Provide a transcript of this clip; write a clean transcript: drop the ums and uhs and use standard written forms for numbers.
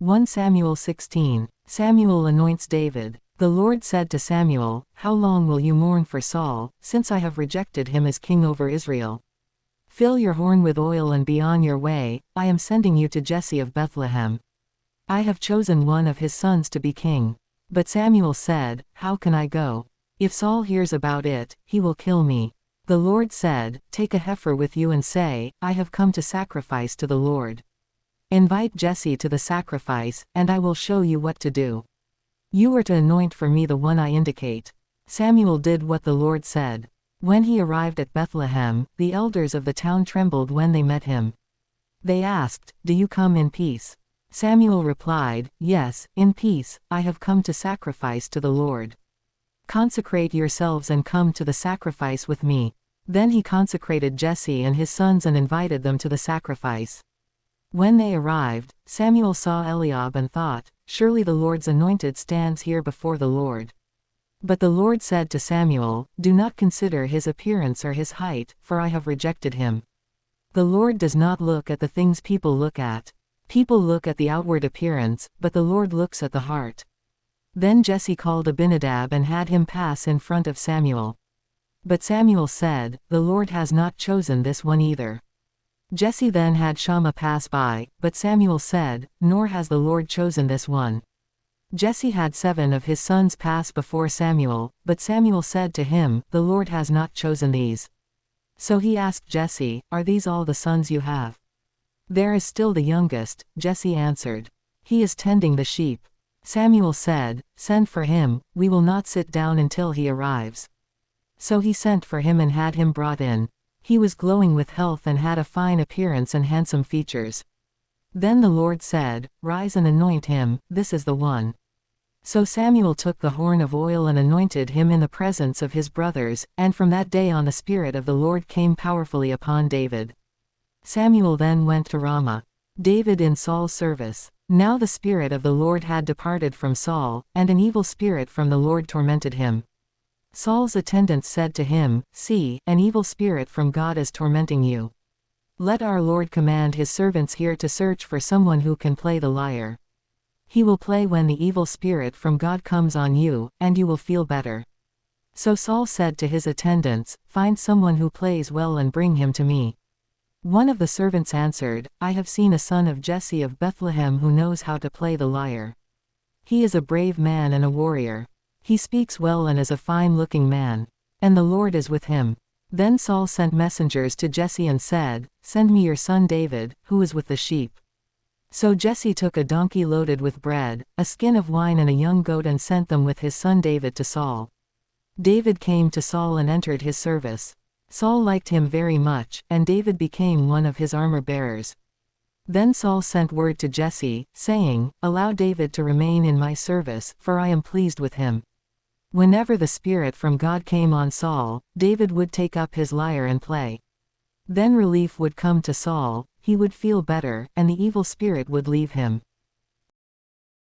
1 Samuel 16. Samuel anoints David. The Lord said to Samuel, "How long will you mourn for Saul, since I have rejected him as king over Israel? Fill your horn with oil and be on your way, I am sending you to Jesse of Bethlehem. I have chosen one of his sons to be king." But Samuel said, "How can I go? If Saul hears about it, he will kill me." The Lord said, "Take a heifer with you and say, I have come to sacrifice to the Lord. Invite Jesse to the sacrifice, and I will show you what to do. You are to anoint for me the one I indicate." Samuel did what the Lord said. When he arrived at Bethlehem, the elders of the town trembled when they met him. They asked, "Do you come in peace?" Samuel replied, "Yes, in peace, I have come to sacrifice to the Lord. Consecrate yourselves and come to the sacrifice with me." Then he consecrated Jesse and his sons and invited them to the sacrifice. When they arrived, Samuel saw Eliab and thought, "Surely the Lord's anointed stands here before the Lord." But the Lord said to Samuel, "Do not consider his appearance or his height, for I have rejected him." The Lord does not look at the things people look at. People look at the outward appearance, but the Lord looks at the heart. Then Jesse called Abinadab and had him pass in front of Samuel. But Samuel said, "The Lord has not chosen this one either." Jesse then had Shammah pass by, but Samuel said, "Nor has the Lord chosen this one." Jesse had 7 of his sons pass before Samuel, but Samuel said to him, "The Lord has not chosen these." So he asked Jesse, "Are these all the sons you have?" "There is still the youngest," Jesse answered. "He is tending the sheep." Samuel said, "Send for him, we will not sit down until he arrives." So he sent for him and had him brought in. He was glowing with health and had a fine appearance and handsome features. Then the Lord said, "Rise and anoint him, this is the one." So Samuel took the horn of oil and anointed him in the presence of his brothers, and from that day on the Spirit of the Lord came powerfully upon David. Samuel then went to Ramah. David in Saul's service. Now the Spirit of the Lord had departed from Saul, and an evil spirit from the Lord tormented him. Saul's attendants said to him, "See, an evil spirit from God is tormenting you. Let our Lord command his servants here to search for someone who can play the lyre. He will play when the evil spirit from God comes on you, and you will feel better." So Saul said to his attendants, "Find someone who plays well and bring him to me." One of the servants answered, "I have seen a son of Jesse of Bethlehem who knows how to play the lyre. He is a brave man and a warrior. He speaks well and is a fine-looking man. And the Lord is with him." Then Saul sent messengers to Jesse and said, "Send me your son David, who is with the sheep." So Jesse took a donkey loaded with bread, a skin of wine and a young goat and sent them with his son David to Saul. David came to Saul and entered his service. Saul liked him very much, and David became one of his armor-bearers. Then Saul sent word to Jesse, saying, "Allow David to remain in my service, for I am pleased with him." Whenever the Spirit from God came on Saul, David would take up his lyre and play. Then relief would come to Saul, he would feel better, and the evil spirit would leave him.